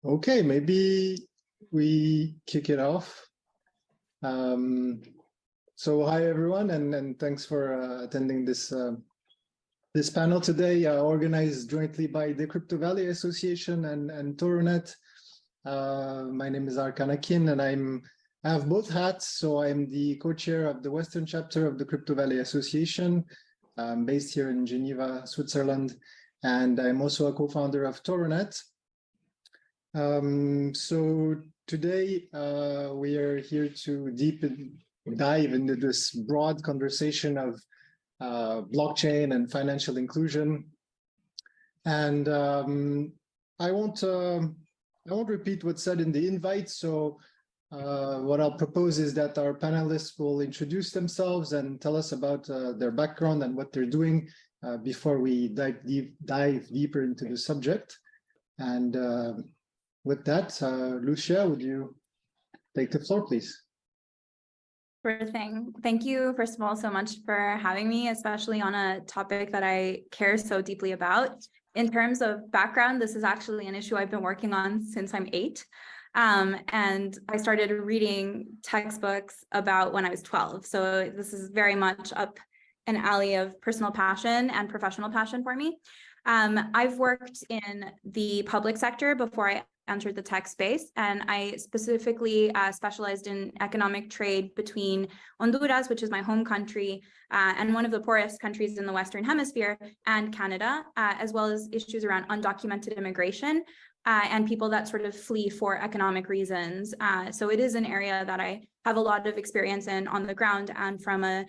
Okay, maybe we kick it off. So hi everyone, and thanks for attending this this panel today, organized jointly by the Crypto Valley Association and Toronet. My name is Arkan Akin, and I have both hats. So I'm the co-chair of the Western chapter of the Crypto Valley Association, based here in Geneva, Switzerland, and I'm also a co-founder of Toronet. So today we are here to dive into this broad conversation of blockchain and financial inclusion. And I won't repeat what's said in the invite. So what I'll propose is that our panelists will introduce themselves and tell us about their background and what they're doing before we dive deeper into the subject. And with that, Lucia, would you take the floor, please? Sure thing. Thank you, first of all, so much for having me, especially on a topic that I care so deeply about. In terms of background, this is actually an issue I've been working on since I'm 8. And I started reading textbooks about when I was 12. So this is very much up an alley of personal passion and professional passion for me. I've worked in the public sector before I entered the tech space, and I specifically specialized in economic trade between Honduras, which is my home country, and one of the poorest countries in the Western Hemisphere, and Canada, as well as issues around undocumented immigration and people that sort of flee for economic reasons. So it is an area that I have a lot of experience in on the ground and from a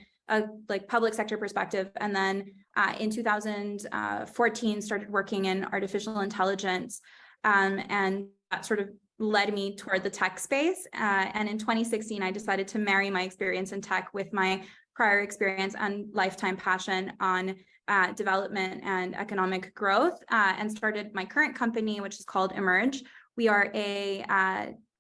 like public sector perspective. And then in 2014 started working in artificial intelligence, and that sort of led me toward the tech space. And in 2016, I decided to marry my experience in tech with my prior experience and lifetime passion on development and economic growth, and started my current company, which is called Emerge. We are a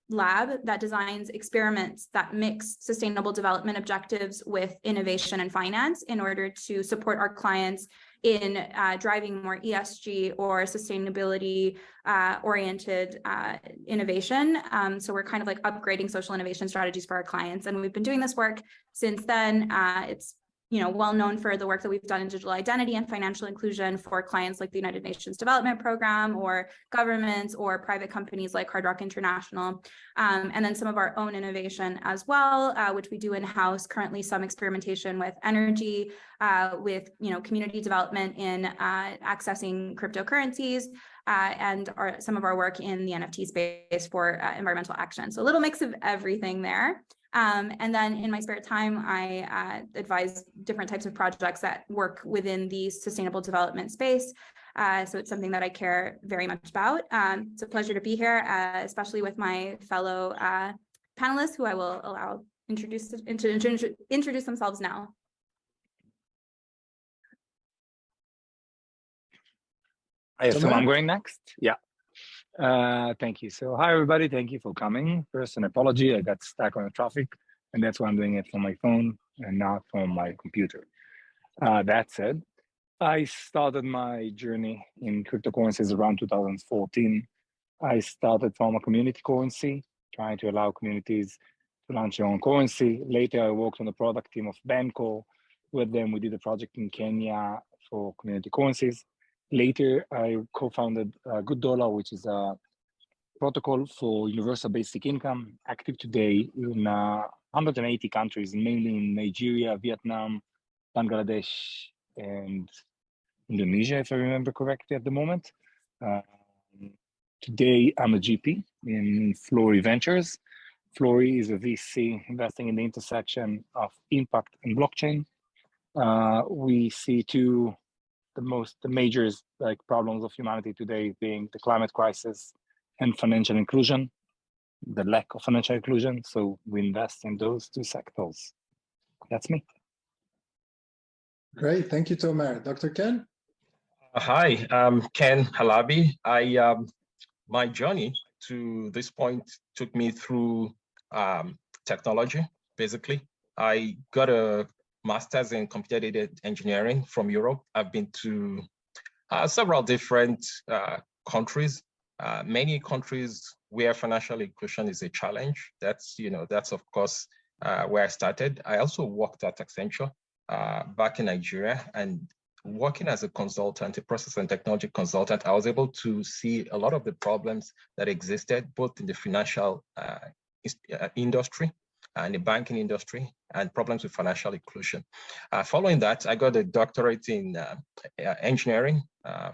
lab that designs experiments that mix sustainable development objectives with innovation and finance in order to support our clients in driving more ESG or sustainability oriented innovation. So we're kind of like upgrading social innovation strategies for our clients. And we've been doing this work since then. It's well known for the work that we've done in digital identity and financial inclusion for clients like the United Nations Development Program, or governments, or private companies like Hard Rock International. And then some of our own innovation as well, which we do in-house, currently some experimentation with energy, with community development in accessing cryptocurrencies, and some of our work in the NFT space for environmental action. So a little mix of everything there. And then in my spare time, I advise different types of projects that work within the sustainable development space. So it's something that I care very much about. It's a pleasure to be here, especially with my fellow panelists, who I will allow introduce themselves now. I assume I'm going next. Yeah. Thank you. So hi, everybody. Thank you for coming. First, an apology. I got stuck on the traffic, and that's why I'm doing it from my phone and not from my computer. That said, I started my journey in cryptocurrencies around 2014. I started from a community currency, trying to allow communities to launch their own currency. Later, I worked on the product team of Banco. With them, we did a project in Kenya for community currencies. Later, I co-founded Good Dollar, which is a protocol for universal basic income, active today in 180 countries, mainly in Nigeria, Vietnam, Bangladesh, and Indonesia, if I remember correctly at the moment. Today, I'm a GP in Flory Ventures. Flory is a VC investing in the intersection of impact and blockchain. We see the major problems of humanity today being the climate crisis and financial inclusion, the lack of financial inclusion. So we invest in those two sectors. That's me. Great, thank you, Tomer. Dr. Ken? Hi, I'm Ken Halabi. My journey to this point took me through technology, basically. I got a master's in computer-aided engineering from Europe. I've been to several different countries many countries where financial inclusion is a challenge. That's of course where I started. I also worked at Accenture back in Nigeria, and working as a consultant, a process and technology consultant, I was able to see a lot of the problems that existed both in the financial industry and the banking industry, and problems with financial inclusion. Following that, I got a doctorate in engineering,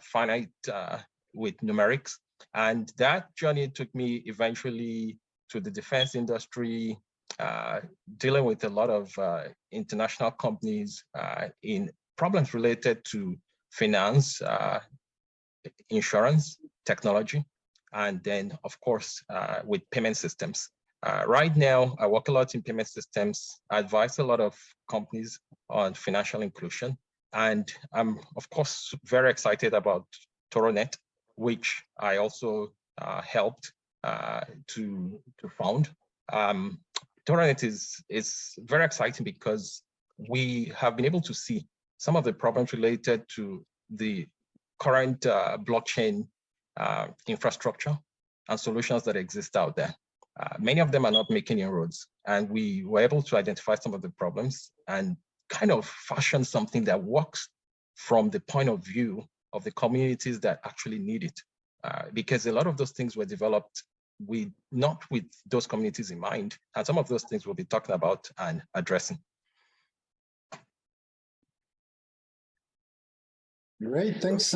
finite with numerics, and that journey took me eventually to the defense industry, dealing with a lot of international companies in problems related to finance, insurance, technology, and then, of course, with payment systems. Right now, I work a lot in payment systems. I advise a lot of companies on financial inclusion. And I'm, of course, very excited about Toronet, which I also helped to found. Toronet is very exciting because we have been able to see some of the problems related to the current blockchain infrastructure and solutions that exist out there. Many of them are not making inroads, and we were able to identify some of the problems and kind of fashion something that works from the point of view of the communities that actually need it. Because a lot of those things were developed not with those communities in mind, and some of those things we'll be talking about and addressing. Great, thanks.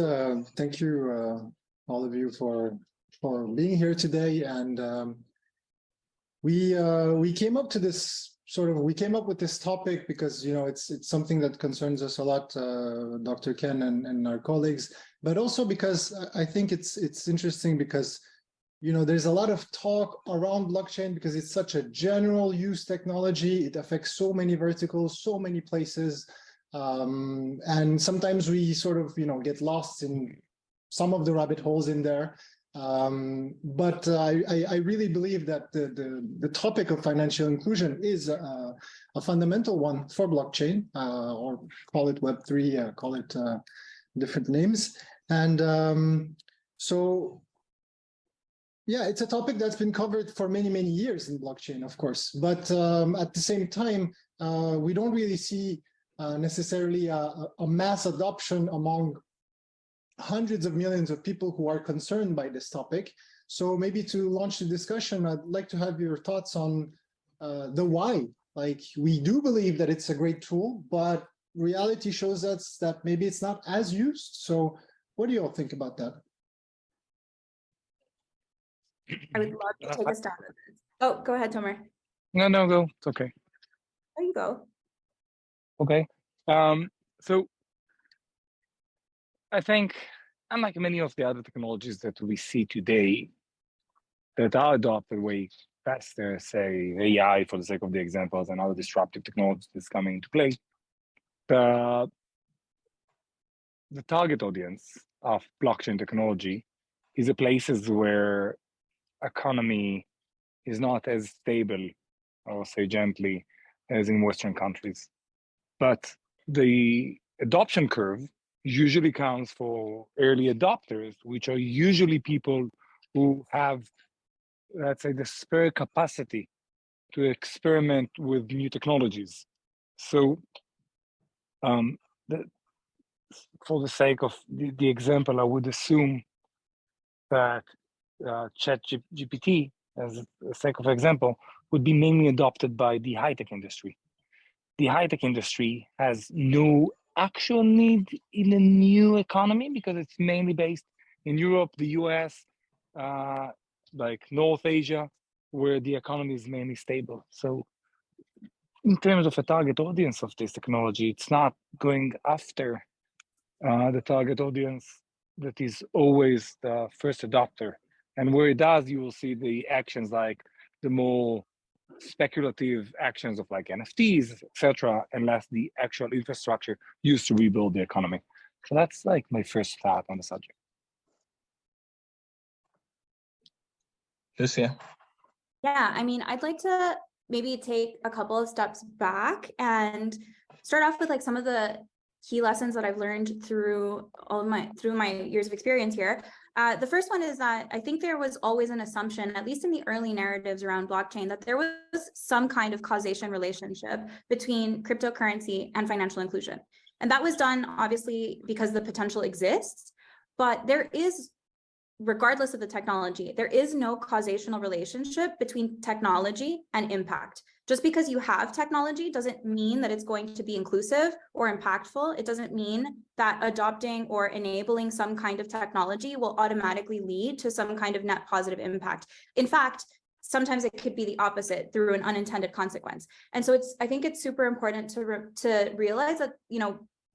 Thank you, all of you, for being here today. And we came up to this we came up with this topic because it's something that concerns us a lot, Dr. Ken and our colleagues, but also because I think it's interesting because there's a lot of talk around blockchain because it's such a general use technology. It affects so many verticals, so many places. And sometimes we get lost in some of the rabbit holes in there. But I really believe that the topic of financial inclusion is a fundamental one for blockchain, or call it Web3, call it different names. And so, yeah, it's a topic that's been covered for many, many years in blockchain, of course. But at the same time, we don't really see necessarily a mass adoption among hundreds of millions of people who are concerned by this topic. So maybe to launch the discussion, I'd like to have your thoughts on the why. Like, we do believe that it's a great tool, but reality shows us that maybe it's not as used. So what do you all think about that? I would love to take a stab at this. Oh, go ahead, Tomer. No, go. It's okay. There you go. Okay. So I think, unlike many of the other technologies that we see today that are adopted way faster, say AI for the sake of the examples and other disruptive technologies that's coming into play, the target audience of blockchain technology is the places where economy is not as stable, I'll say gently, as in Western countries. But the adoption curve usually counts for early adopters, which are usually people who have, let's say, the spare capacity to experiment with new technologies. So for the sake of the example, I would assume that ChatGPT, as a sake of example, would be mainly adopted by the high-tech industry. The high-tech industry has no actual need in a new economy because it's mainly based in Europe, the US, like North Asia, where the economy is mainly stable. So in terms of a target audience of this technology, it's not going after the target audience that is always the first adopter. And where it does, you will see the actions like the more speculative actions of like NFTs, etc., unless the actual infrastructure used to rebuild the economy. So that's like my first thought on the subject. Lucia? Yeah, I mean, I'd like to maybe take a couple of steps back and start off with like some of the key lessons that I've learned through my years of experience here. The first one is that I think there was always an assumption, at least in the early narratives around blockchain, that there was some kind of causation relationship between cryptocurrency and financial inclusion. And that was done obviously because the potential exists, but there is, regardless of the technology, there is no causational relationship between technology and impact. Just because you have technology doesn't mean that it's going to be inclusive or impactful. It doesn't mean that adopting or enabling some kind of technology will automatically lead to some kind of net positive impact. In fact, sometimes it could be the opposite through an unintended consequence. And so I think it's super important to realize that,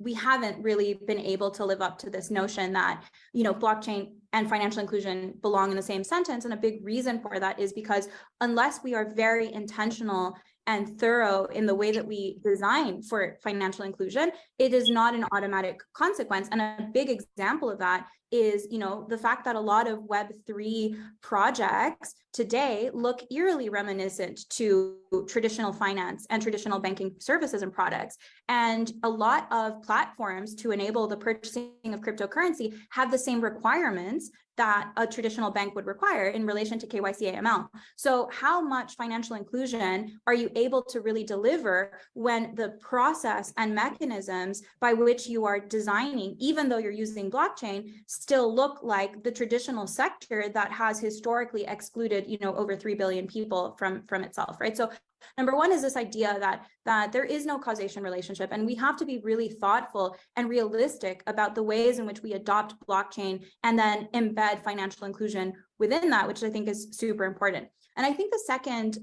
we haven't really been able to live up to this notion that, blockchain and financial inclusion belong in the same sentence. And a big reason for that is because unless we are very intentional and thorough in the way that we design for financial inclusion, it is not an automatic consequence. And a big example of that is, the fact that a lot of Web3 projects today look eerily reminiscent to traditional finance and traditional banking services and products. And a lot of platforms to enable the purchasing of cryptocurrency have the same requirements that a traditional bank would require in relation to KYC AML. So how much financial inclusion are you able to really deliver when the process and mechanisms by which you are designing, even though you're using blockchain, still look like the traditional sector that has historically excluded, over 3 billion people from itself, right? So number one is this idea that there is no causation relationship, and we have to be really thoughtful and realistic about the ways in which we adopt blockchain and then embed financial inclusion within that, which I think is super important. And I think the second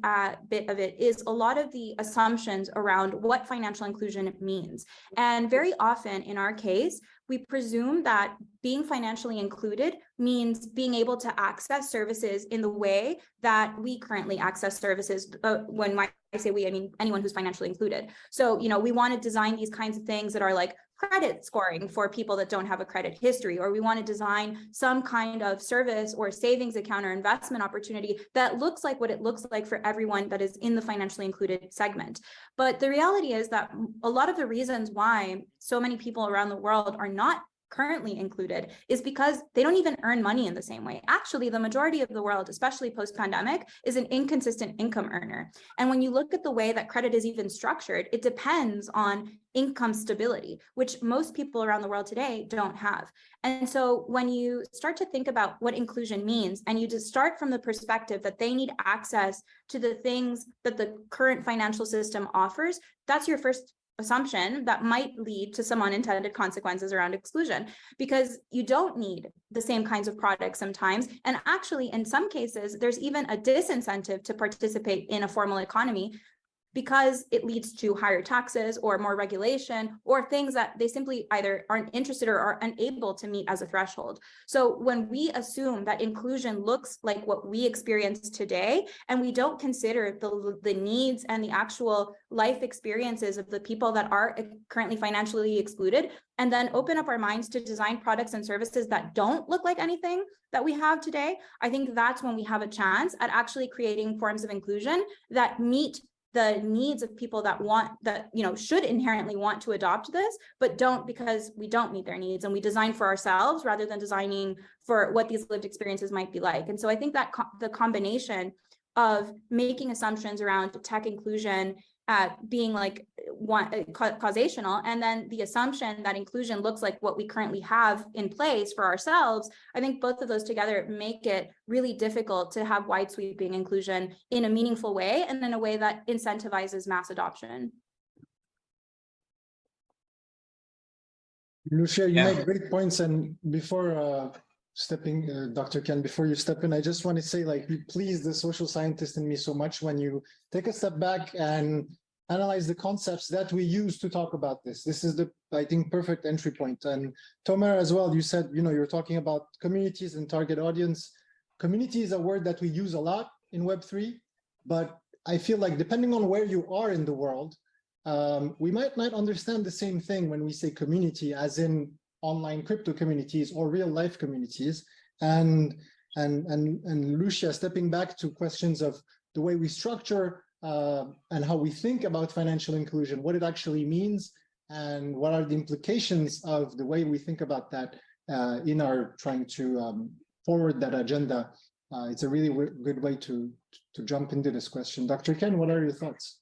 bit of it is a lot of the assumptions around what financial inclusion means. And very often in our case, we presume that being financially included means being able to access services in the way that we currently access services. When I say we, I mean anyone who's financially included. So, we want to design these kinds of things that are like credit scoring for people that don't have a credit history, or we want to design some kind of service or savings account or investment opportunity that looks like what it looks like for everyone that is in the financially included segment. But the reality is that a lot of the reasons why so many people around the world are not currently included is because they don't even earn money in the same way. Actually, the majority of the world, especially post-pandemic, is an inconsistent income earner. And when you look at the way that credit is even structured, it depends on income stability, which most people around the world today don't have. And so when you start to think about what inclusion means, and you just start from the perspective that they need access to the things that the current financial system offers, that's your first assumption that might lead to some unintended consequences around exclusion, because you don't need the same kinds of products sometimes. And actually, in some cases, there's even a disincentive to participate in a formal economy because it leads to higher taxes or more regulation or things that they simply either aren't interested or are unable to meet as a threshold. So when we assume that inclusion looks like what we experience today, and we don't consider the needs and the actual life experiences of the people that are currently financially excluded, and then open up our minds to design products and services that don't look like anything that we have today, I think that's when we have a chance at actually creating forms of inclusion that meet the needs of people that should inherently want to adopt this, but don't, because we don't meet their needs, and we design for ourselves rather than designing for what these lived experiences might be like. And so I think that the combination of making assumptions around tech inclusion being like causational, and then the assumption that inclusion looks like what we currently have in place for ourselves, I think both of those together make it really difficult to have wide sweeping inclusion in a meaningful way, and in a way that incentivizes mass adoption. Lucia, you make great points. And before Dr. Ken, before you step in, I just want to say, you please the social scientist in me so much when you take a step back and analyze the concepts that we use to talk about this. This is the, I think, perfect entry point. And Tomer as well, you said, you're talking about communities and target audience. Community is a word that we use a lot in Web3, but I feel like depending on where you are in the world, we might not understand the same thing when we say community, as in online crypto communities or real life communities. And Lucia, stepping back to questions of the way we structure and how we think about financial inclusion, what it actually means. and what are the implications of the way we think about that in our trying to forward that agenda. It's a really good way to jump into this question. Dr. Ken, what are your thoughts?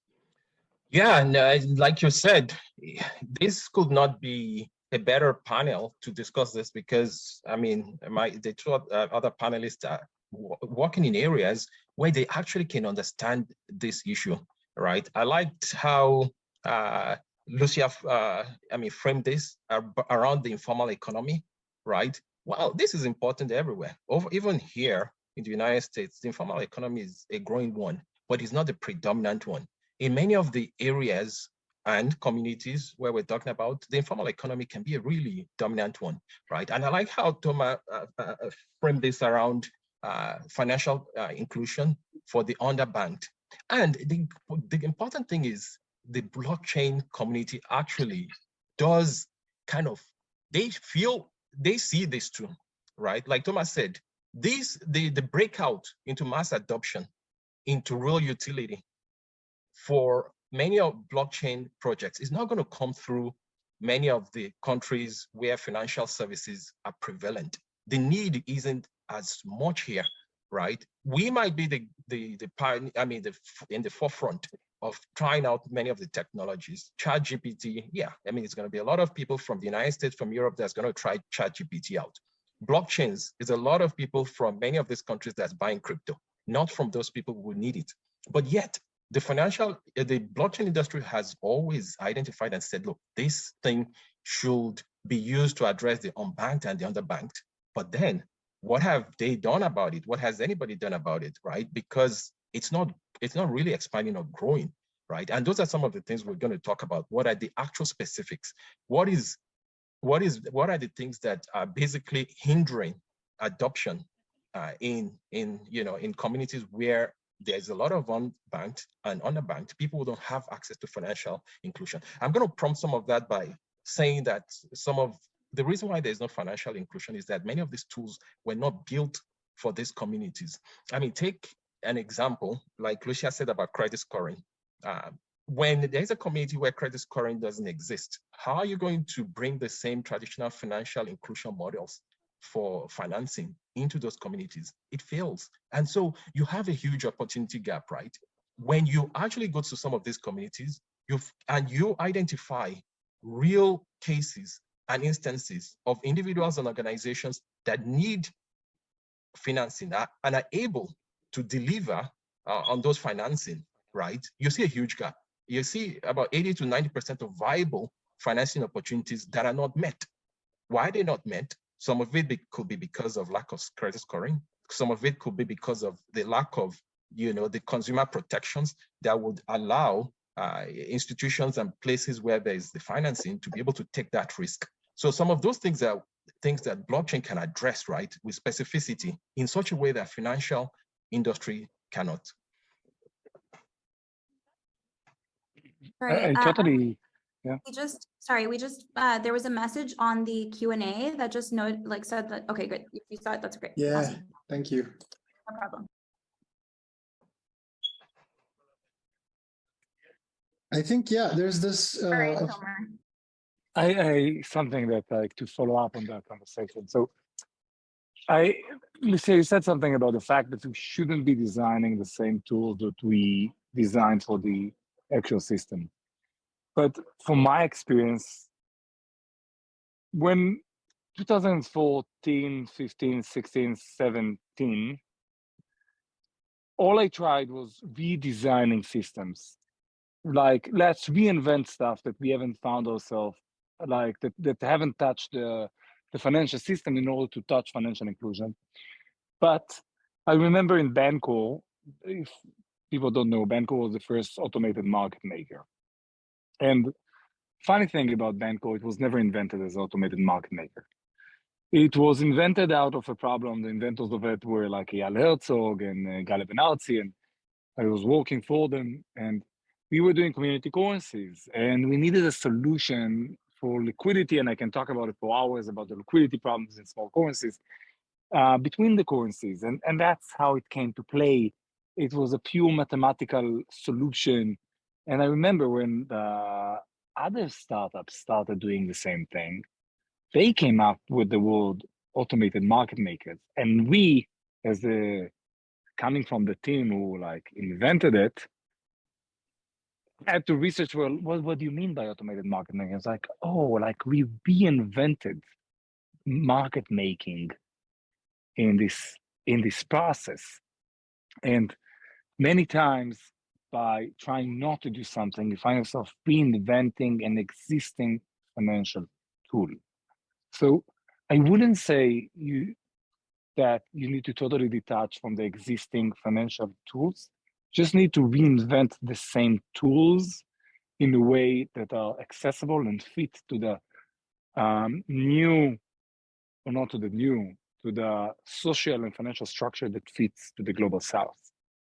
Yeah, and like you said, this could not be a better panel to discuss this, because I mean, the two other panelists are working in areas where they actually can understand this issue, right? I liked how Lucia, framed this around the informal economy, right? Well, this is important everywhere. Even here in the United States, the informal economy is a growing one, but it's not the predominant one. In many of the areas and communities where we're talking about, the informal economy can be a really dominant one, right? And I like how Thomas framed this around financial inclusion for the underbanked. And the important thing is the blockchain community actually does they see this too, right? Like Thomas said, the breakout into mass adoption, into real utility for many of blockchain projects is not going to come through many of the countries where financial services are prevalent. The need isn't as much here, right? We might be in the forefront of trying out many of the technologies. ChatGPT, yeah, it's going to be a lot of people from the United States, from Europe, that's going to try ChatGPT out. Blockchains is a lot of people from many of these countries that's buying crypto, not from those people who need it. But yet, the blockchain industry has always identified and said, look, this thing should be used to address the unbanked and the underbanked. But then what have they done about it? What has anybody done about it, right? Because it's not really expanding or growing, right? And those are some of the things we're going to talk about. What are the actual specifics? What are the things that are basically hindering adoption in communities where there's a lot of unbanked and underbanked people who don't have access to financial inclusion? I'm going to prompt some of that by saying that some of the reason why there's no financial inclusion is that many of these tools were not built for these communities. Take an example, like Lucia said about credit scoring. When there's a community where credit scoring doesn't exist, how are you going to bring the same traditional financial inclusion models for financing into those communities? It fails. And so you have a huge opportunity gap, right? When you actually go to some of these communities, you identify real cases and instances of individuals and organizations that need financing and are able to deliver on those financing, right? You see a huge gap. You see about 80 to 90% of viable financing opportunities that are not met. Why are they not met? Some of it could be because of lack of credit scoring. Some of it could be because of the lack of, the consumer protections that would allow institutions and places where there is the financing to be able to take that risk. So some of those things are things that blockchain can address, right, with specificity in such a way that financial industry cannot. Right. Totally. Yeah. We just there was a message on the Q&A that just said that, okay, good. If you saw it, that's great. Yeah, awesome. Thank you. No problem. I think, there's this. Sorry, I something that like to follow up on that conversation. So Lucia, you said something about the fact that we shouldn't be designing the same tools that we designed for the actual system. But from my experience, when 2014, 15, 16, 17, all I tried was redesigning systems. Like, let's reinvent stuff that we haven't found ourselves, like that haven't touched the financial system in order to touch financial inclusion. But I remember in Bancor, if people don't know, Bancor was the first automated market maker. And funny thing about Bancor, it was never invented as automated market maker. It was invented out of a problem. The inventors of it were like Eyal Herzog and Gale Ben-Arzi, and I was working for them. And we were doing community currencies, and we needed a solution for liquidity. And I can talk about it for hours about the liquidity problems in small currencies between the currencies. And that's how it came to play. It was a pure mathematical solution. And I remember when other startups started doing the same thing. They came up with the word automated market makers. And we, as the coming from the team who like invented it, had to research, well, what do you mean by automated market making? It's like, oh, like we reinvented market making in this process. And many times by trying not to do something, you find yourself reinventing an existing financial tool. So I wouldn't say that you need to totally detach from the existing financial tools. Just need to reinvent the same tools in a way that are accessible and fit to the new, or not to the new, to the social and financial structure that fits to the global south.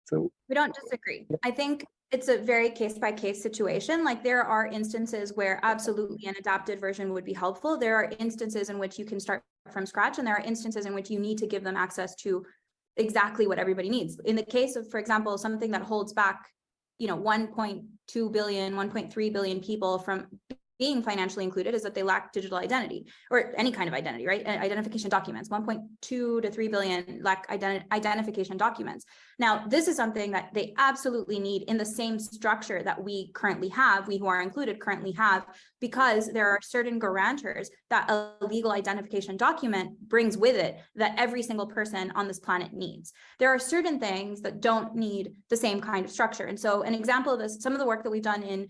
So we don't disagree. I think it's a very case-by-case situation. Like there are instances where absolutely an adapted version would be helpful. There are instances in which you can start from scratch, and there are instances in which you need to give them access to exactly what everybody needs. In the case of, for example, something that holds back, 1.2 billion, 1.3 billion people from being financially included is that they lack digital identity or any kind of identity, right? Identification documents, 1.2 to 3 billion lack identification documents. Now, this is something that they absolutely need in the same structure that we currently have, we who are included currently have, because there are certain guarantors that a legal identification document brings with it that every single person on this planet needs. There are certain things that don't need the same kind of structure. And so an example of this, some of the work that we've done in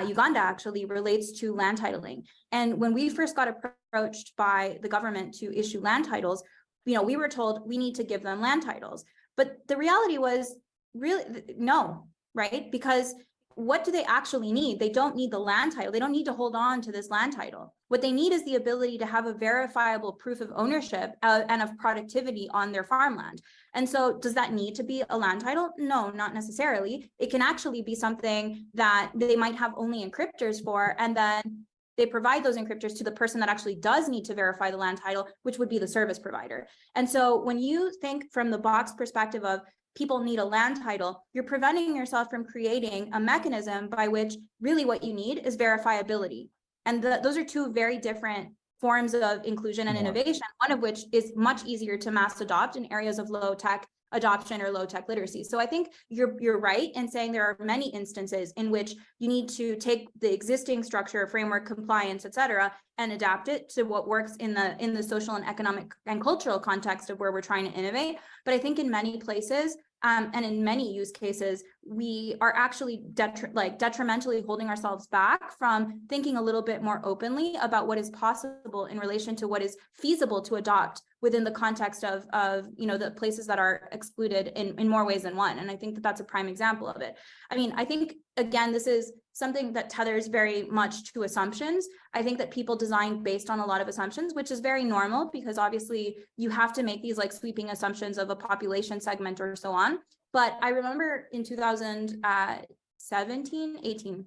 Uganda actually relates to land titling. And when we first got approached by the government to issue land titles, we were told we need to give them land titles. But the reality was really no, right? Because what do they actually need? They don't need the land title. They don't need to hold on to this land title. What they need is the ability to have a verifiable proof of ownership and of productivity on their farmland. And so does that need to be a land title? No, not necessarily. It can actually be something that they might have only encryptors for, and then they provide those encryptors to the person that actually does need to verify the land title, which would be the service provider. And so when you think from the box perspective of people need a land title, you're preventing yourself from creating a mechanism by which really what you need is verifiability. And those are two very different forms of inclusion and innovation, one of which is much easier to mass adopt in areas of low tech adoption or low tech literacy. So I think you're right in saying there are many instances in which you need to take the existing structure, framework, compliance, et cetera, and adapt it to what works in the social and economic and cultural context of where we're trying to innovate. But I think in many places, and in many use cases, we are actually detrimentally holding ourselves back from thinking a little bit more openly about what is possible in relation to what is feasible to adopt within the context of the places that are excluded in more ways than one. And I think that that's a prime example of it. I mean, I think, again, this is something that tethers very much to assumptions. I think that people design based on a lot of assumptions, which is very normal because obviously you have to make these like sweeping assumptions of a population segment or so on. But I remember in 2017,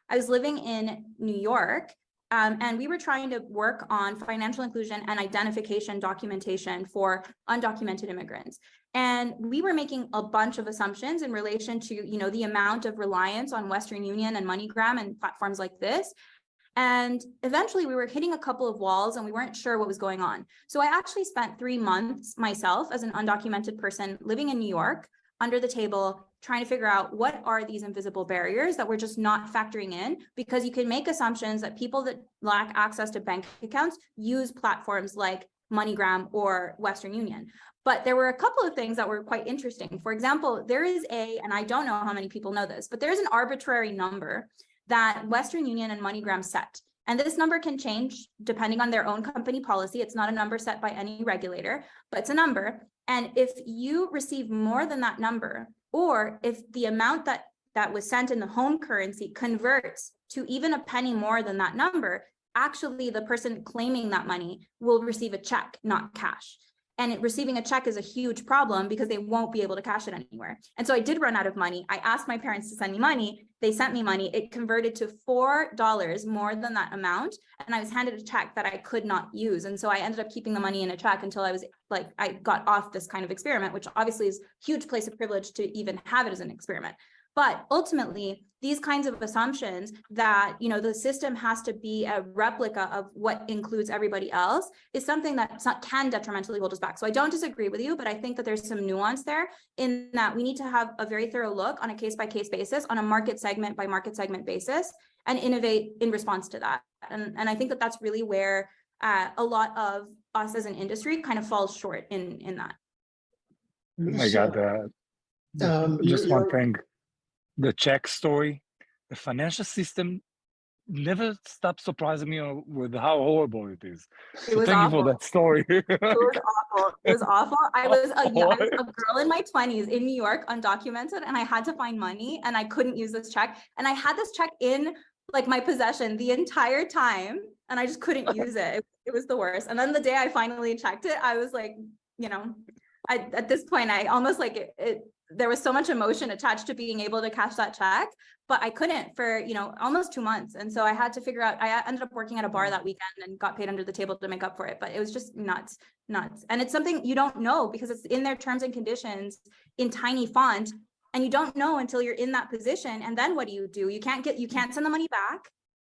I was living in New York, and we were trying to work on financial inclusion and identification documentation for undocumented immigrants. And we were making a bunch of assumptions in relation to, the amount of reliance on Western Union and MoneyGram and platforms like this. And eventually we were hitting a couple of walls and we weren't sure what was going on. So I actually spent 3 months myself as an undocumented person living in New York under the table, trying to figure out what are these invisible barriers that we're just not factoring in, because you can make assumptions that people that lack access to bank accounts use platforms like MoneyGram or Western Union. But there were a couple of things that were quite interesting. For example, there is and I don't know how many people know this, but there's an arbitrary number that Western Union and MoneyGram set. And this number can change depending on their own company policy. It's not a number set by any regulator, but it's a number. And if you receive more than that number, or if the amount that was sent in the home currency converts to even a penny more than that number, actually the person claiming that money will receive a check, not cash. And receiving a check is a huge problem because they won't be able to cash it anywhere. And so I did run out of money. I asked my parents to send me money. They sent me money. It converted to $4 more than that amount. And I was handed a check that I could not use. And so I ended up keeping the money in a check until I got off this kind of experiment, which obviously is a huge place of privilege to even have it as an experiment. But ultimately, these kinds of assumptions that, you know, the system has to be a replica of what includes everybody else is something that can detrimentally hold us back. So I don't disagree with you, but I think that there's some nuance there in that we need to have a very thorough look on a case-by-case basis, on a market segment by market segment basis, and innovate in response to that. And I think that that's really where a lot of us as an industry kind of falls short in that. Oh my God, just one thing. The Czech story, the financial system never stops surprising me with how horrible it is. So thank you for that story. It was awful. It was awful. I was a girl in my 20s in New York, undocumented, and I had to find money and I couldn't use this check. And I had this check in like my possession the entire time and I just couldn't use it. It was the worst. And then the day I finally checked it, I was like, you know, at this point, I almost like there was so much emotion attached to being able to cash that check, but I couldn't for, you know, almost 2 months. And so I had to figure out, I ended up working at a bar that weekend and got paid under the table to make up for it. But it was just nuts. And it's something you don't know because it's in their terms and conditions in tiny font. And you don't know until you're in that position. And then what do? You can't send the money back.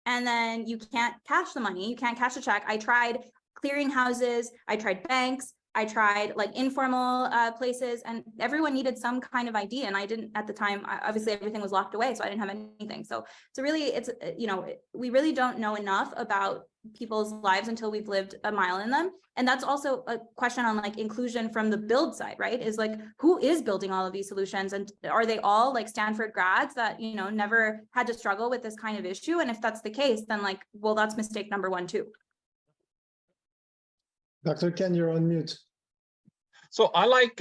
And then you can't cash the money. You can't cash the check. I tried clearinghouses. I tried banks. I tried like informal places, and everyone needed some kind of ID, and I didn't at the time. Obviously, everything was locked away, so I didn't have anything. So really, it's, you know, we really don't know enough about people's lives until we've lived a mile in them. And that's also a question on like inclusion from the build side, right? Is like, who is building all of these solutions, and are they all like Stanford grads that, you know, never had to struggle with this kind of issue? And if that's the case, then like, well, that's mistake number one too. Dr. Ken, you're on mute. So I like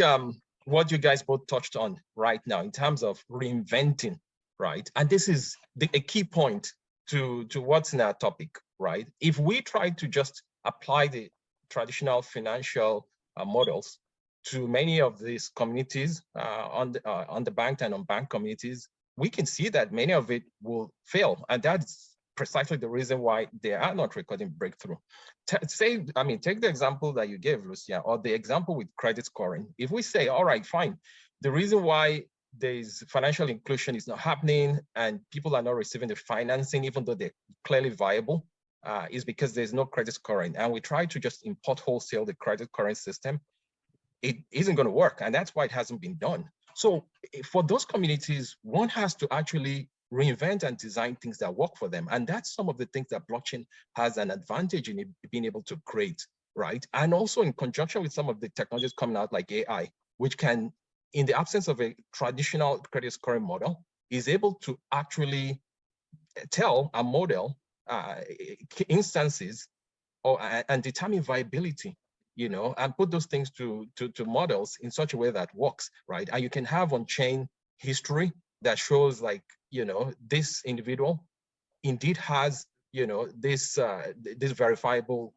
what you guys both touched on right now in terms of reinventing, right? And this is a key point to what's in our topic, right? If we try to just apply the traditional financial models to many of these communities, underbanked and unbanked communities, we can see that many of it will fail. And that's precisely the reason why they are not recording breakthrough. Take the example that you gave, Lucia, or the example with credit scoring. If we say, all right, fine, the reason why there's financial inclusion is not happening and people are not receiving the financing, even though they're clearly viable, is because there's no credit scoring. And we try to just import wholesale the credit scoring system. It isn't going to work. And that's why it hasn't been done. So for those communities, one has to actually reinvent and design things that work for them. And that's some of the things that blockchain has an advantage in being able to create, right? And also in conjunction with some of the technologies coming out like AI, which can, in the absence of a traditional credit scoring model, is able to actually tell a model instances and determine viability, you know, and put those things to models in such a way that works, right? And you can have on-chain history that shows like, you know, this individual indeed has, you know, this verifiable,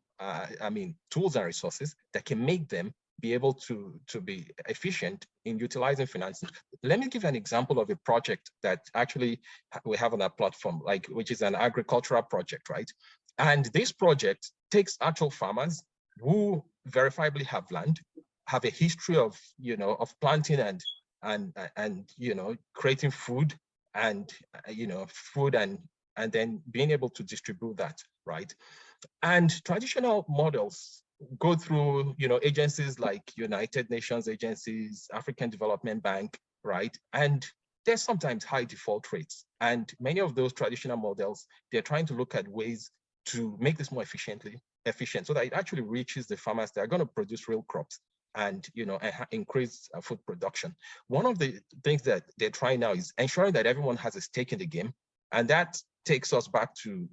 tools and resources that can make them be able to be efficient in utilizing finances. Let me give an example of a project that actually we have on our platform, like, which is an agricultural project, right? And this project takes actual farmers who verifiably have land, have a history of, you know, of planting and you know, creating food and then being able to distribute that, right? And traditional models go through, you know, agencies like United Nations agencies, African Development Bank, right? And there's sometimes high default rates. And many of those traditional models, they're trying to look at ways to make this more efficient so that it actually reaches the farmers that are going to produce real crops and, you know, increase food production. One of the things that they're trying now is ensuring that everyone has a stake in the game. And that takes us back to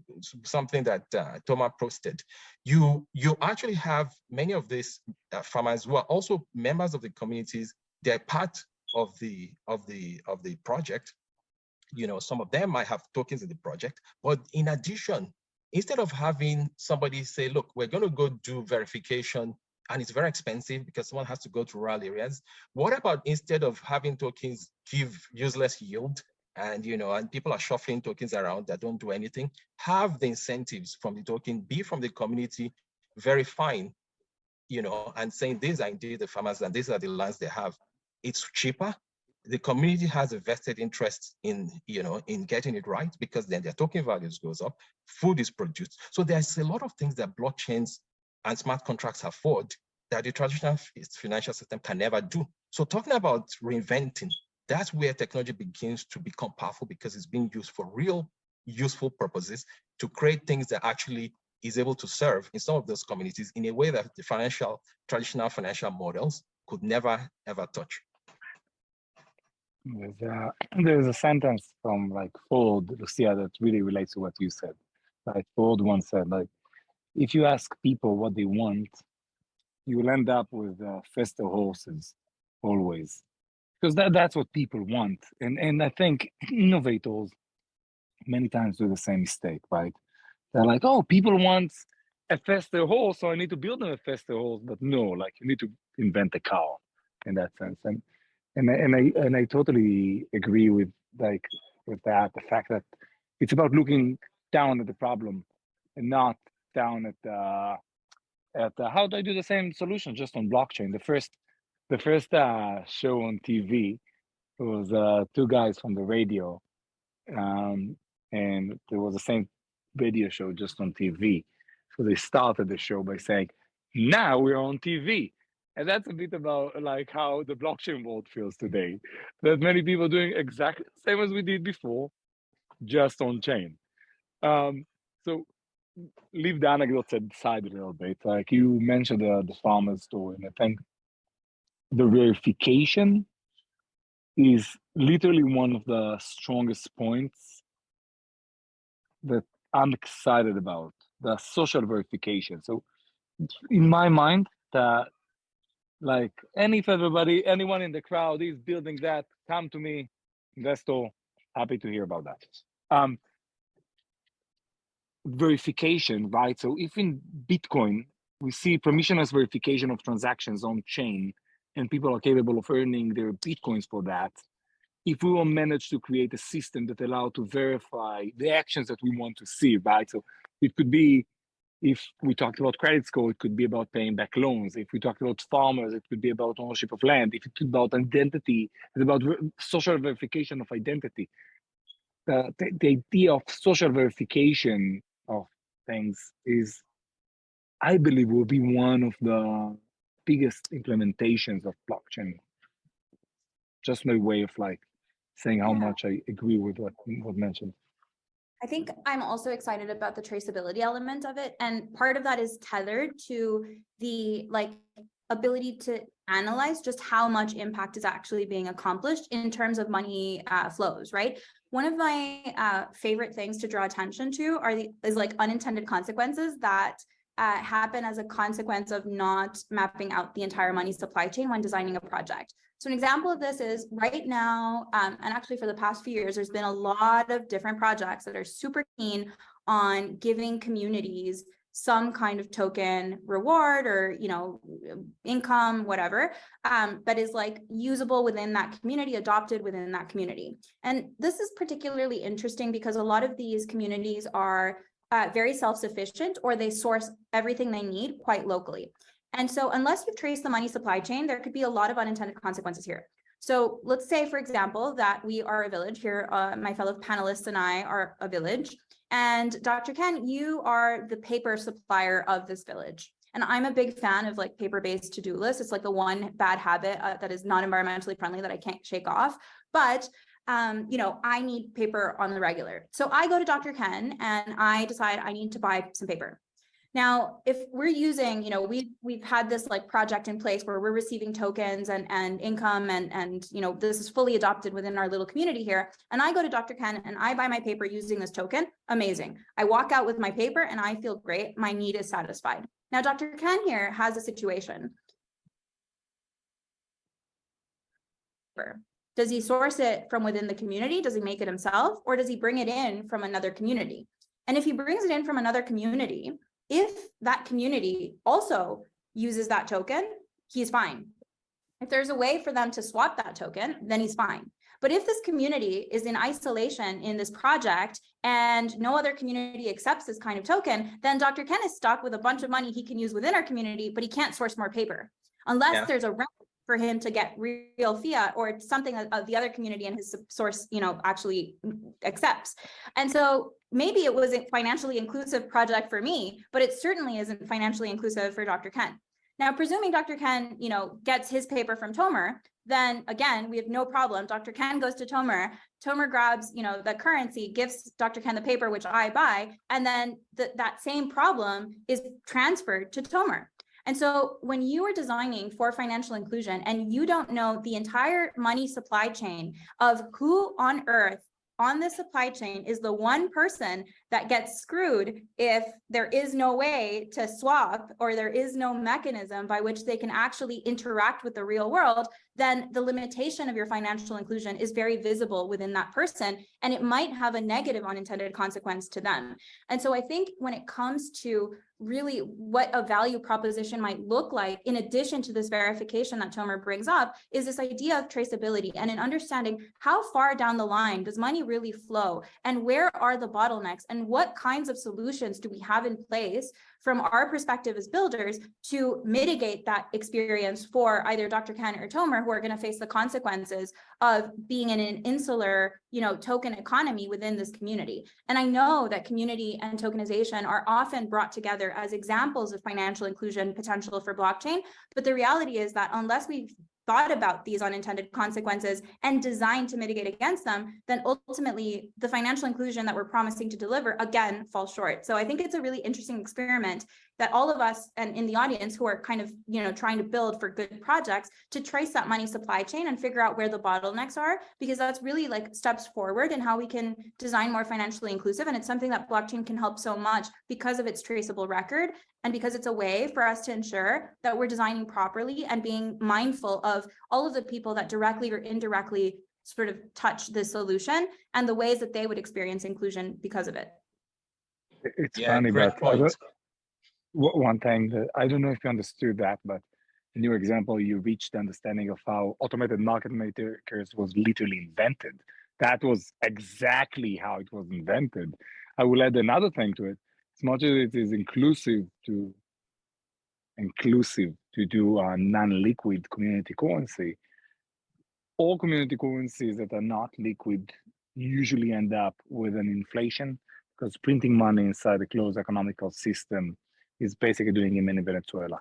something that Thomas posted. You actually have many of these farmers who are also members of the communities. They're part of the project. You know, some of them might have tokens in the project, but in addition, instead of having somebody say, look, we're going to go do verification and it's very expensive because someone has to go to rural areas. What about instead of having tokens give useless yield and, you know, and people are shuffling tokens around that don't do anything, have the incentives from the token be from the community verifying, you know, and saying these are indeed the farmers and these are the lands they have. It's cheaper, the community has a vested interest in, in getting it right, because then their token values goes up, food is produced. So there's a lot of things that blockchains and smart contracts afford that the traditional financial system can never do. So talking about reinventing, that's where technology begins to become powerful, because it's being used for real useful purposes to create things that actually is able to serve in some of those communities in a way that the traditional financial models could never, ever touch. There's a sentence from like Ford, Lucia, that really relates to what you said. Like Ford once said, like, if you ask people what they want, you will end up with faster horses, always. Because that's what people want. And I think innovators many times do the same mistake, right? They're like, oh, people want a faster horse, so I need to build them a faster horse. But no, like, you need to invent a car in that sense. And I totally agree with that. The fact that it's about looking down at the problem and not down at how do I do the same solution just on blockchain. The first show on TV was two guys from the radio, and there was the same radio show just on TV. So they started the show by saying, "Now we're on TV." And that's a bit about like how the blockchain world feels today. There's many people doing exactly the same as we did before, just on chain. So leave the anecdotes aside a little bit. Like you mentioned the farmer's story, and I think the verification is literally one of the strongest points that I'm excited about, the social verification. So in my mind, that like, and if anyone in the crowd is building that, come to me, investor, happy to hear about that. Verification, right? So if in Bitcoin, we see permissionless verification of transactions on chain, and people are capable of earning their Bitcoins for that, if we will manage to create a system that allows to verify the actions that we want to see, right? So it could be, if we talked about credit score, it could be about paying back loans. If we talked about farmers, it could be about ownership of land. If it's about identity, it's about social verification of identity. The idea of social verification of things is, I believe, will be one of the biggest implementations of blockchain. Just my way of like saying how much I agree with what mentioned. I think I'm also excited about the traceability element of it. And part of that is tethered to the like ability to analyze just how much impact is actually being accomplished in terms of money flows, right? One of my favorite things to draw attention to is like unintended consequences that happen as a consequence of not mapping out the entire money supply chain when designing a project. So an example of this is right now, and actually for the past few years, there's been a lot of different projects that are super keen on giving communities some kind of token reward or, income, whatever, that is like usable within that community, adopted within that community. And this is particularly interesting because a lot of these communities are very self-sufficient, or they source everything they need quite locally. And so unless you've traced the money supply chain, there could be a lot of unintended consequences here. So let's say, for example, that we are a village here. My fellow panelists and I are a village. And Dr. Ken, you are the paper supplier of this village. And I'm a big fan of like paper-based to-do lists. It's like the one bad habit that is not environmentally friendly that I can't shake off. But I need paper on the regular. So I go to Dr. Ken and I decide I need to buy some paper. Now, if we're using, we've had this like project in place where we're receiving tokens and income and this is fully adopted within our little community here. And I go to Dr. Ken and I buy my paper using this token. Amazing. I walk out with my paper and I feel great. My need is satisfied. Now, Dr. Ken here has a situation. Does he source it from within the community? Does he make it himself? Or does he bring it in from another community? And if he brings it in from another community, if that community also uses that token, he's fine. If there's a way for them to swap that token, then he's fine. But if this community is in isolation in this project and no other community accepts this kind of token, then Dr. Ken is stuck with a bunch of money he can use within our community, but he can't source more paper unless there's a route for him to get real fiat or something that the other community and his source, actually accepts. And so maybe it wasn't financially inclusive project for me, but it certainly isn't financially inclusive for Dr. Ken. Now, presuming Dr. Ken, gets his paper from Tomer, then again, we have no problem. Dr. Ken goes to Tomer, Tomer grabs, the currency, gives Dr. Ken the paper, which I buy, and then that same problem is transferred to Tomer. And so when you are designing for financial inclusion and you don't know the entire money supply chain of who on earth on this supply chain is the one person that gets screwed if there is no way to swap or there is no mechanism by which they can actually interact with the real world, then the limitation of your financial inclusion is very visible within that person, and it might have a negative unintended consequence to them. And so I think when it comes to really what a value proposition might look like, in addition to this verification that Tomer brings up, is this idea of traceability and an understanding how far down the line does money really flow, and where are the bottlenecks, and what kinds of solutions do we have in place from our perspective as builders to mitigate that experience for either Dr. Ken or Tomer, who are going to face the consequences of being in an insular, token economy within this community. And I know that community and tokenization are often brought together as examples of financial inclusion potential for blockchain, but the reality is that unless we've thought about these unintended consequences and designed to mitigate against them, then ultimately the financial inclusion that we're promising to deliver again falls short. So I think it's a really interesting experiment that all of us and in the audience who are kind of, trying to build for good projects to trace that money supply chain and figure out where the bottlenecks are, because that's really like steps forward in how we can design more financially inclusive. And it's something that blockchain can help so much because of its traceable record and because it's a way for us to ensure that we're designing properly and being mindful of all of the people that directly or indirectly sort of touch this solution and the ways that they would experience inclusion because of it. It's funny, great but point. one thing that I don't know if you understood that, but in your example, you reached the understanding of how automated market makers was literally invented. That was exactly how it was invented. I will add another thing to it. As much as it is inclusive to do a non-liquid community currency, all community currencies that are not liquid usually end up with an inflation, because printing money inside a closed economical system is basically doing it in Venezuela.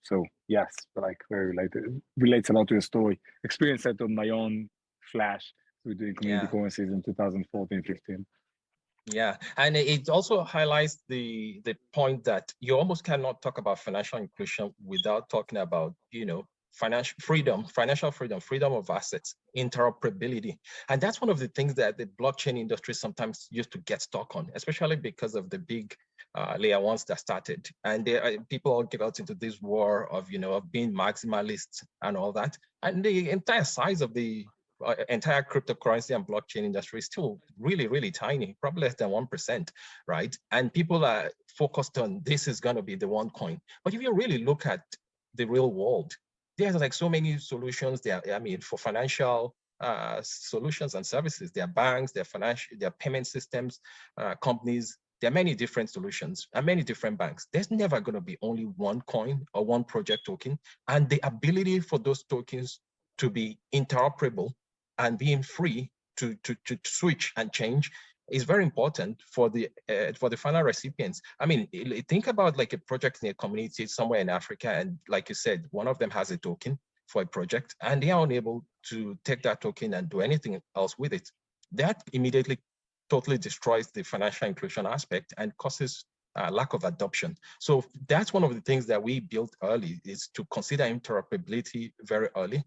So yes, but like very related, relates a lot to your story. Experience that on my own Flash with doing community currencies in 2014, 15. Yeah, and it also highlights the point that you almost cannot talk about financial inclusion without talking about, financial freedom of assets, interoperability. And that's one of the things that the blockchain industry sometimes used to get stuck on, especially because of the big layer ones that started. And people all get out into this war of, of being maximalists and all that. And the entire size of the entire cryptocurrency and blockchain industry is still really, really tiny, probably less than 1%, right? And people are focused on this is going to be the one coin. But if you really look at the real world, there's like so many solutions there. I mean, for financial solutions and services, there are banks, there are payment systems, companies. There are many different solutions and many different banks. There's never going to be only one coin or one project token, and the ability for those tokens to be interoperable and being free to switch and change is very important for the final recipients. I mean, think about like a project in a community somewhere in Africa, and like you said, one of them has a token for a project, and they are unable to take that token and do anything else with it. That immediately totally destroys the financial inclusion aspect and causes lack of adoption. So that's one of the things that we built early, is to consider interoperability very early.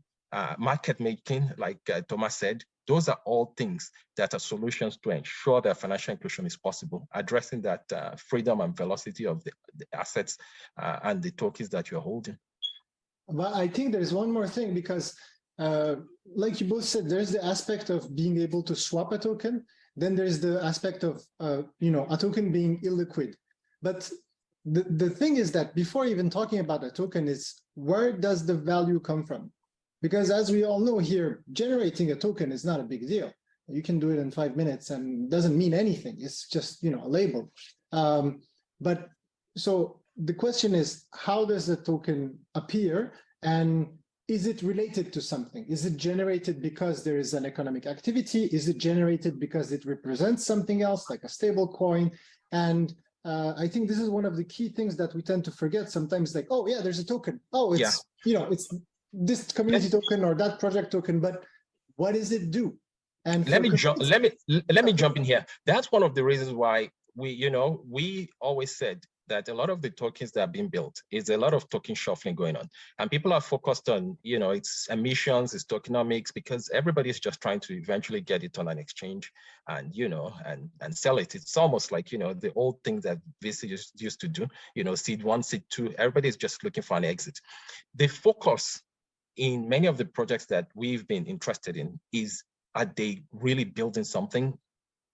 Market making, like Thomas said, those are all things that are solutions to ensure that financial inclusion is possible, addressing that freedom and velocity of the assets and the tokens that you're holding. But I think there's one more thing, because like you both said, there's the aspect of being able to swap a token. Then there's the aspect of, a token being illiquid. But the thing is that before even talking about a token is, where does the value come from? Because as we all know here, generating a token is not a big deal. You can do it in 5 minutes and doesn't mean anything. It's just, a label. But so the question is, how does the token appear? And is it related to something? Is it generated because there is an economic activity? Is it generated because it represents something else, like a stable coin? And I think this is one of the key things that we tend to forget sometimes, like, oh yeah, there's a token. Oh, it's, it's this community token or that project token, but what does it do? And let me jump in here. That's one of the reasons why we always said that a lot of the tokens that are being built is a lot of token shuffling going on, and people are focused on it's emissions, it's tokenomics, because everybody is just trying to eventually get it on an exchange and and sell it. It's almost like the old thing that VC used to do, seed one, seed two. Everybody's just looking for an exit. The focus in many of the projects that we've been interested in is, are they really building something?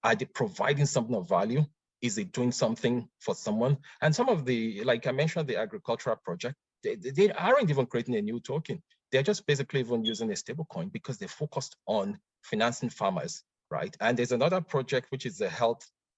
Are they providing something of value? Is it doing something for someone? And some of the, like I mentioned, the agricultural project, they aren't even creating a new token. They're just basically even using a stable coin because they're focused on financing farmers, right? And there's another project, which is the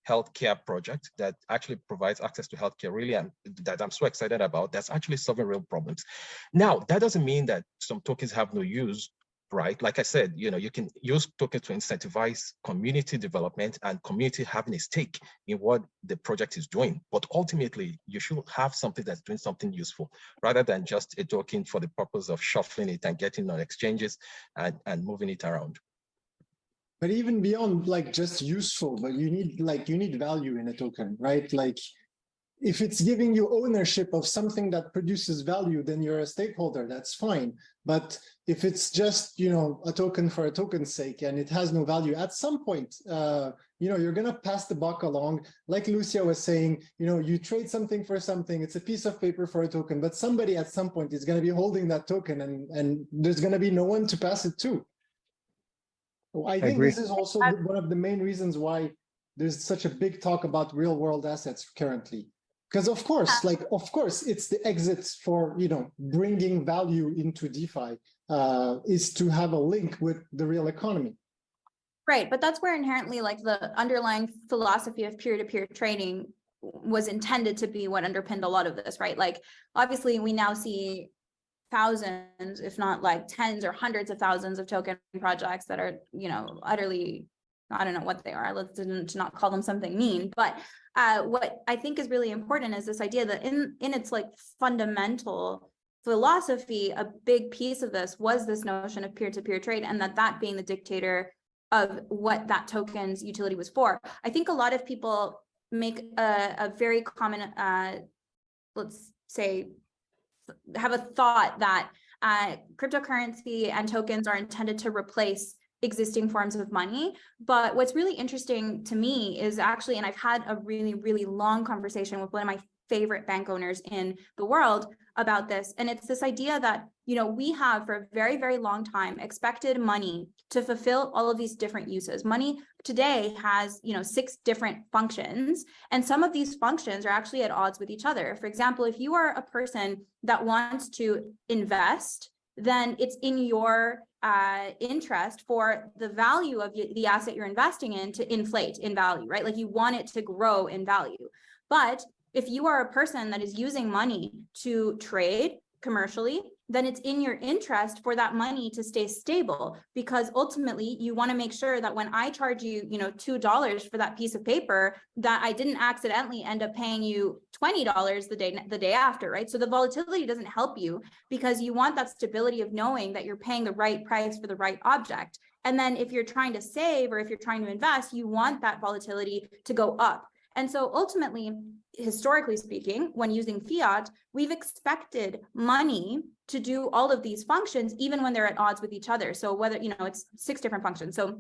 healthcare project that actually provides access to healthcare, really, and that I'm so excited about. That's actually solving real problems. Now, that doesn't mean that some tokens have no use, right? Like I said, you can use tokens to incentivize community development and community having a stake in what the project is doing. But ultimately, you should have something that's doing something useful rather than just a token for the purpose of shuffling it and getting on exchanges and moving it around. But even beyond like just useful, but you need value in a token, right? Like if it's giving you ownership of something that produces value, then you're a stakeholder, that's fine. But if it's just, a token for a token's sake and it has no value, at some point, you're going to pass the buck along. Like Lucia was saying, you trade something for something, it's a piece of paper for a token, but somebody at some point is going to be holding that token and there's going to be no one to pass it to. I think this is also one of the main reasons why there's such a big talk about real world assets currently. Because of course, it's the exits for, bringing value into DeFi is to have a link with the real economy. Right, but that's where inherently like the underlying philosophy of peer-to-peer trading was intended to be what underpinned a lot of this, right? Like, obviously we now see thousands, if not like tens or hundreds of thousands of token projects that are, utterly, I don't know what they are, let's not call them something mean, but what I think is really important is this idea that in its like fundamental philosophy, a big piece of this was this notion of peer-to-peer trade, and that being the dictator of what that token's utility was for. I think a lot of people make a very common, let's say, have a thought that cryptocurrency and tokens are intended to replace existing forms of money. But what's really interesting to me is actually, and I've had a really, really long conversation with one of my favorite bank owners in the world about this. And it's this idea that, we have for a very, very long time expected money to fulfill all of these different uses. Money today has, 6 different functions, and some of these functions are actually at odds with each other. For example, if you are a person that wants to invest, then it's in your interest for the value of the asset you're investing in to inflate in value, right? Like you want it to grow in value. But if you are a person that is using money to trade commercially, then it's in your interest for that money to stay stable, because ultimately you want to make sure that when I charge you, $2 for that piece of paper, that I didn't accidentally end up paying you $20 the day after, right? So the volatility doesn't help you because you want that stability of knowing that you're paying the right price for the right object. And then if you're trying to save or if you're trying to invest, you want that volatility to go up. And so ultimately, historically speaking, when using fiat, we've expected money to do all of these functions, even when they're at odds with each other. So whether, it's 6 different functions. So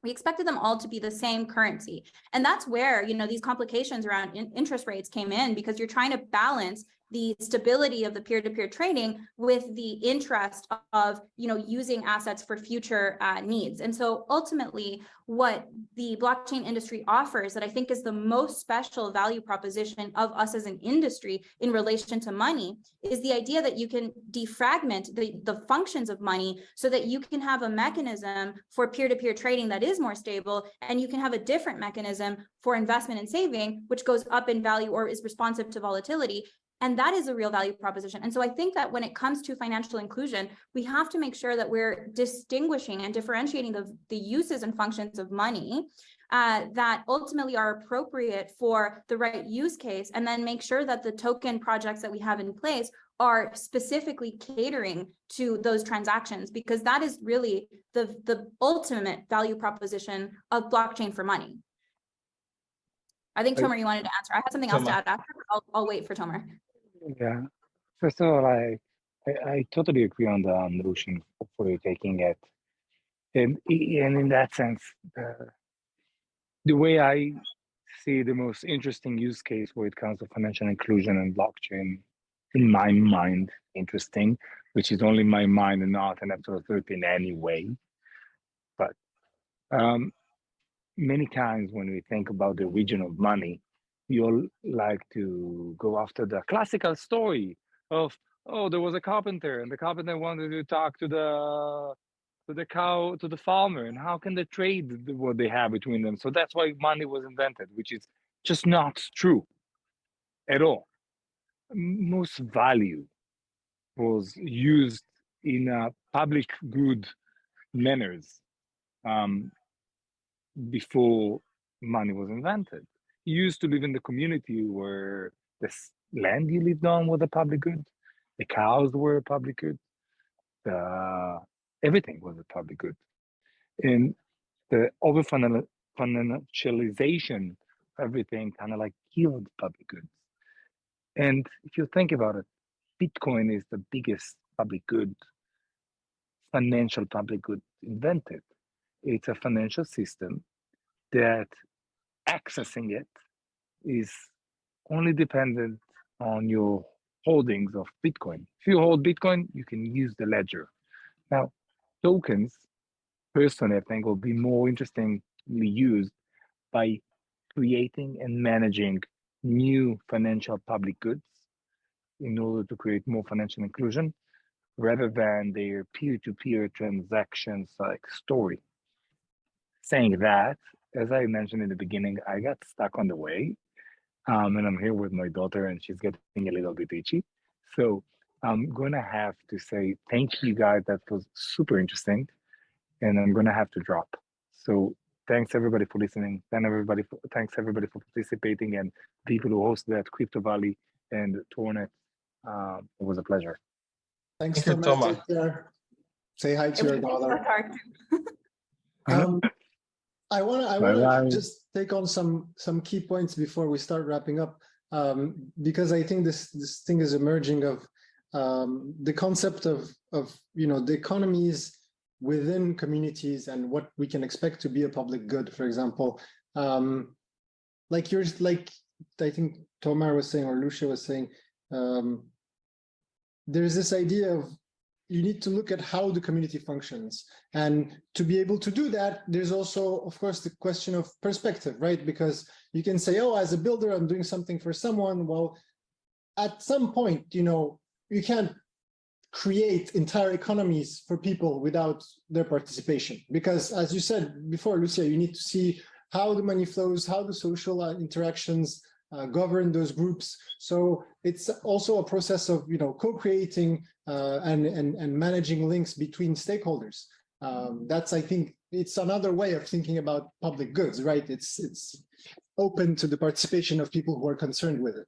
we expected them all to be the same currency. And that's where, these complications around interest rates came in, because you're trying to balance the stability of the peer-to-peer trading with the interest of, using assets for future needs. And so ultimately, what the blockchain industry offers that I think is the most special value proposition of us as an industry in relation to money is the idea that you can defragment the functions of money so that you can have a mechanism for peer-to-peer trading that is more stable, and you can have a different mechanism for investment and saving, which goes up in value or is responsive to volatility. And that is a real value proposition. And so I think that when it comes to financial inclusion, we have to make sure that we're distinguishing and differentiating the uses and functions of money that ultimately are appropriate for the right use case, and then make sure that the token projects that we have in place are specifically catering to those transactions, because that is really the ultimate value proposition of blockchain for money. I think, Tomer, you wanted to answer. I have something else to add after. I'll wait for Tomer. Yeah. First of all, I totally agree on the notion for you taking it. And in that sense, the way I see the most interesting use case where it comes to financial inclusion and blockchain, in my mind, interesting, which is only my mind and not an absolute truth in any way. But many times when we think about the origin of money, you'll like to go after the classical story of, oh, there was a carpenter and the carpenter wanted to talk to the farmer, and how can they trade what they have between them? So that's why money was invented, which is just not true at all. Most value was used in a public good manners before money was invented. You used to live in the community where the land you lived on was a public good, the cows were a public good, everything was a public good. And the over financialization of everything kind of like killed public goods. And if you think about it, Bitcoin is the biggest public good, financial public good invented. It's a financial system that accessing it is only dependent on your holdings of Bitcoin. If you hold Bitcoin, you can use the ledger. Now, tokens, personally, I think will be more interestingly used by creating and managing new financial public goods in order to create more financial inclusion, rather than their peer-to-peer transactions like story. Saying that, as I mentioned in the beginning, I got stuck on the way, and I'm here with my daughter, and she's getting a little bit itchy. So I'm gonna have to say thank you guys. That was super interesting, and I'm gonna have to drop. So thanks everybody for listening. Thanks everybody for participating, and people who hosted at Crypto Valley and Toronet. It was a pleasure. Thanks, Thank you, Tomer. Tomer. Take care. Say hi to your daughter. I wanna just take on some key points before we start wrapping up, because I think this thing is emerging of the concept of the economies within communities and what we can expect to be a public good. For example, like I think Tomer was saying, or Lucia was saying, there's this idea of you need to look at how the community functions. And to be able to do that, there's also, of course, the question of perspective, right? Because you can say, oh, as a builder, I'm doing something for someone. Well, at some point, you can't create entire economies for people without their participation. Because as you said before, Lucia, you need to see how the money flows, how the social interactions govern those groups. So it's also a process of co-creating and managing links between stakeholders. That's, I think, it's another way of thinking about public goods, right? It's open to the participation of people who are concerned with it.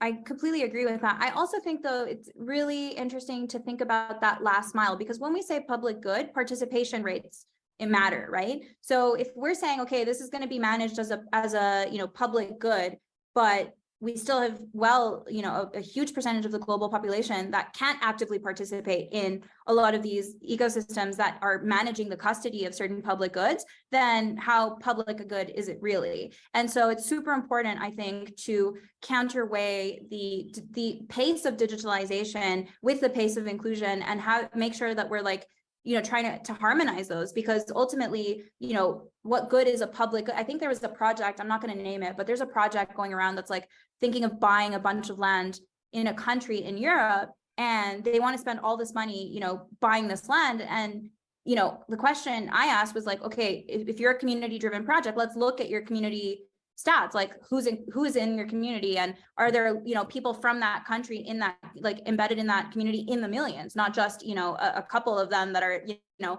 I completely agree with that. I also think, though, it's really interesting to think about that last mile, because when we say public good, participation rates matter, right? So if we're saying, okay, this is going to be managed as a public good, but we still have a huge percentage of the global population that can't actively participate in a lot of these ecosystems that are managing the custody of certain public goods, then how public a good is it really? And so it's super important, I think, to counterweigh the pace of digitalization with the pace of inclusion, and make sure that we're trying to harmonize those, because ultimately, what good is a public good? I think there was a project, I'm not going to name it, but there's a project going around that's thinking of buying a bunch of land in a country in Europe, and they want to spend all this money, buying this land. And, the question I asked was okay, if you're a community driven project, let's look at your community stats, like who is in your community, and are there, you know, people from that country in that, like embedded in that community in the millions, not just, you know, a couple of them that are, you know,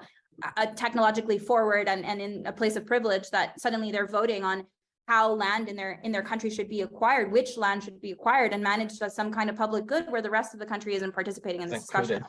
technologically forward and in a place of privilege, that suddenly they're voting on how land in their country should be acquired, which land should be acquired and managed as some kind of public good, where the rest of the country isn't participating in this discussion.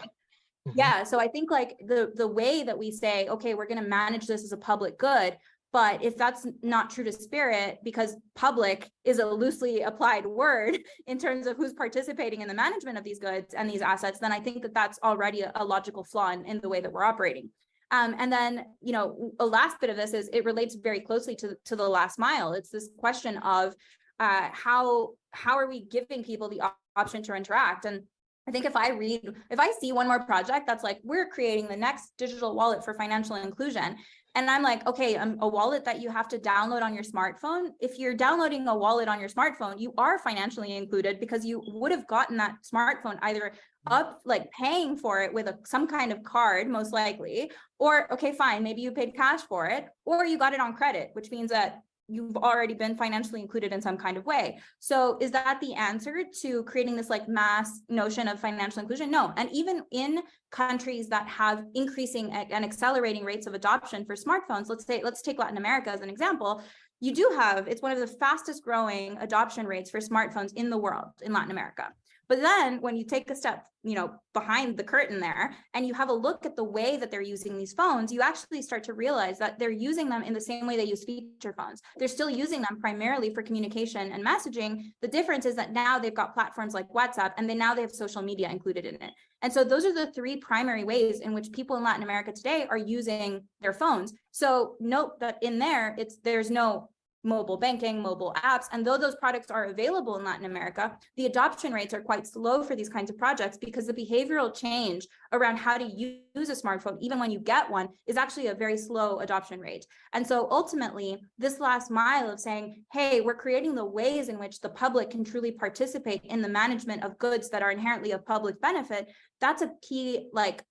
Yeah, so I think like the way that we say, okay, we're going to manage this as a public good, but if that's not true to spirit, because public is a loosely applied word in terms of who's participating in the management of these goods and these assets, then I think that that's already a logical flaw in the way that we're operating. And then, you know, a last bit of this is it relates very closely to the last mile. It's this question of how are we giving people the option to interact? And I think if I see one more project that's like, we're creating the next digital wallet for financial inclusion, and I'm like, okay, a wallet that you have to download on your smartphone. If you're downloading a wallet on your smartphone, you are financially included, because you would have gotten that smartphone either up, like paying for it with some kind of card, most likely, or okay, fine, maybe you paid cash for it, or you got it on credit, which means that you've already been financially included in some kind of way. So is that the answer to creating this like mass notion of financial inclusion? No. And even in countries that have increasing and accelerating rates of adoption for smartphones, let's take Latin America as an example. You do have, it's one of the fastest growing adoption rates for smartphones in the world in Latin America. But then when you take a step, you know, behind the curtain there, and you have a look at the way that they're using these phones, you actually start to realize that they're using them in the same way they use feature phones. They're still using them primarily for communication and messaging. The difference is that now they've got platforms like WhatsApp, and now they have social media included in it. And so those are the three primary ways in which people in Latin America today are using their phones. So note that in there, there's no mobile banking, mobile apps. And though those products are available in Latin America, the adoption rates are quite slow for these kinds of projects, because the behavioral change around how to use a smartphone, even when you get one, is actually a very slow adoption rate. And so ultimately, this last mile of saying, hey, we're creating the ways in which the public can truly participate in the management of goods that are inherently of public benefit, that's a key like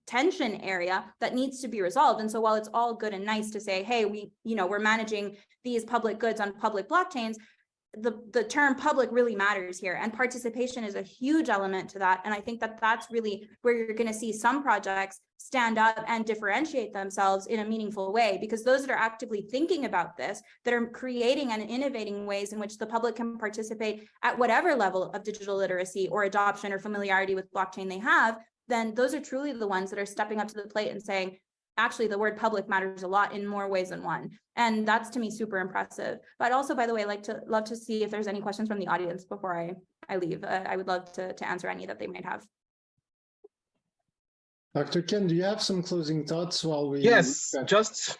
tension area that needs to be resolved. And so while it's all good and nice to say, hey, we're managing these public goods on public blockchains, the term public really matters here, and participation is a huge element to that. And I think that that's really where you're going to see some projects stand up and differentiate themselves in a meaningful way, because those that are actively thinking about this, that are creating and innovating ways in which the public can participate at whatever level of digital literacy or adoption or familiarity with blockchain they have, then those are truly the ones that are stepping up to the plate and saying, actually, the word public matters a lot in more ways than one. And that's, to me, super impressive. But also, by the way, love to see if there's any questions from the audience before I leave. I would love to answer any that they might have. Dr. Ken, do you have some closing thoughts while we? Yes, just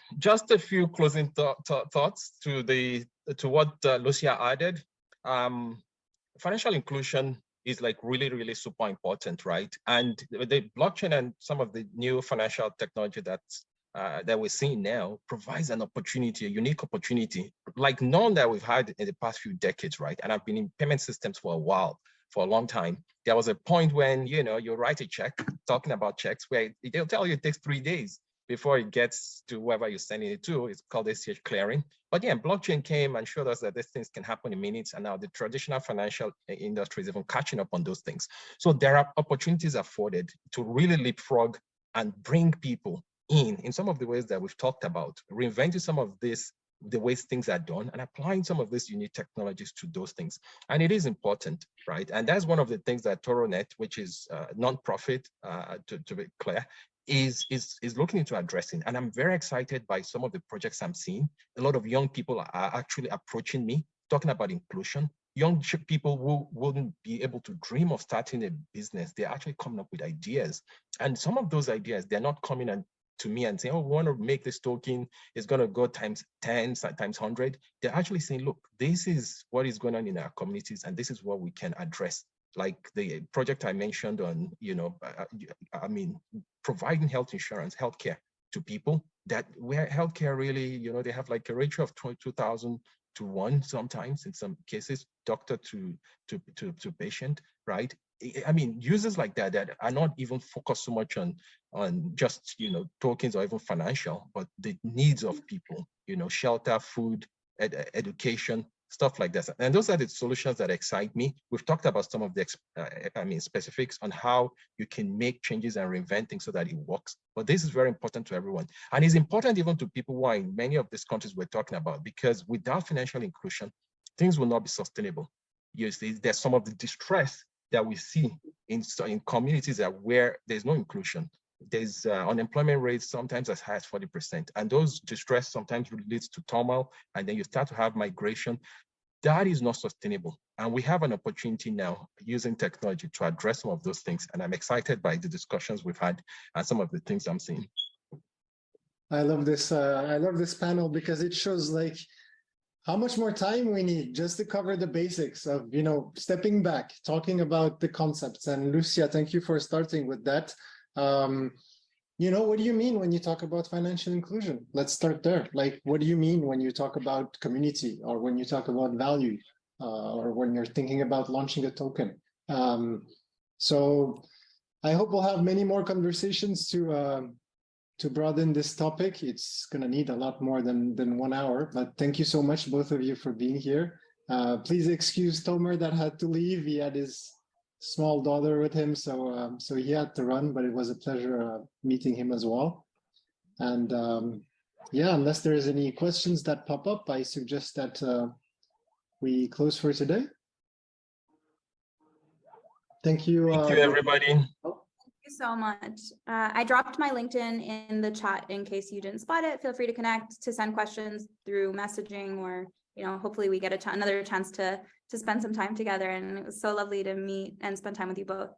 a few closing thoughts to what Lucia added. Financial inclusion is like really, really super important, right? And the blockchain and some of the new financial technology that we're seeing now provides an opportunity, a unique opportunity, like none that we've had in the past few decades, right? And I've been in payment systems for a long time. There was a point when, you write a check, talking about checks, where they'll tell you it takes 3 days before it gets to whoever you're sending it to. It's called ACH clearing. But yeah, blockchain came and showed us that these things can happen in minutes. And now the traditional financial industry is even catching up on those things. So there are opportunities afforded to really leapfrog and bring people in some of the ways that we've talked about, reinventing some of this, the ways things are done, and applying some of these unique technologies to those things. And it is important, right? And that's one of the things that Toronet, which is non-profit, to be clear, is looking into addressing. And I'm very excited by some of the projects I'm seeing. A lot of young people are actually approaching me, talking about inclusion. Young people who wouldn't be able to dream of starting a business, they're actually coming up with ideas. And some of those ideas, they're not coming to me and saying, oh, we want to make this token, it's going to go times 10, times 100. They're actually saying, look, this is what is going on in our communities, and this is what we can address. Like the project I mentioned on, providing health insurance, healthcare to people, that where healthcare really, they have like a ratio of 2,000 to 1 sometimes in some cases, doctor to patient, right? I mean, users like that are not even focused so much on just, tokens or even financial, but the needs of people, shelter, food, education, stuff like that. And those are the solutions that excite me. We've talked about some of the specifics on how you can make changes and reinvent things so that it works. But this is very important to everyone. And it's important even to people who are in many of these countries we're talking about, because without financial inclusion, things will not be sustainable. You see, there's some of the distress that we see in communities where there's no inclusion. There's unemployment rates sometimes as high as 40%. And those distress sometimes leads to turmoil, and then you start to have migration. That is not sustainable. And we have an opportunity now using technology to address some of those things. And I'm excited by the discussions we've had and some of the things I'm seeing. I love this panel because it shows like how much more time we need just to cover the basics of, you know, stepping back, talking about the concepts. And Lucia, thank you for starting with that. You know, what do you mean when you talk about financial inclusion? Let's start there. Like, what do you mean when you talk about community, or when you talk about value, or when you're thinking about launching a token? So I hope we'll have many more conversations to broaden this topic. It's going to need a lot more than 1 hour, but thank you so much, both of you, for being here. Please excuse Tomer that had to leave. He had his small daughter with him, so so he had to run, but it was a pleasure meeting him as well. And yeah, unless there's any questions that pop up, I suggest that we close for today. Thank you. Thank you, everybody. Thank you so much. I dropped my LinkedIn in the chat in case you didn't spot it. Feel free to connect, to send questions through messaging, or, you know, hopefully we get another chance to spend some time together. And it was so lovely to meet and spend time with you both.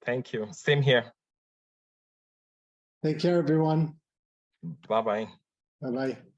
Thank you. Same here. Take care, everyone. Bye-bye. Bye-bye.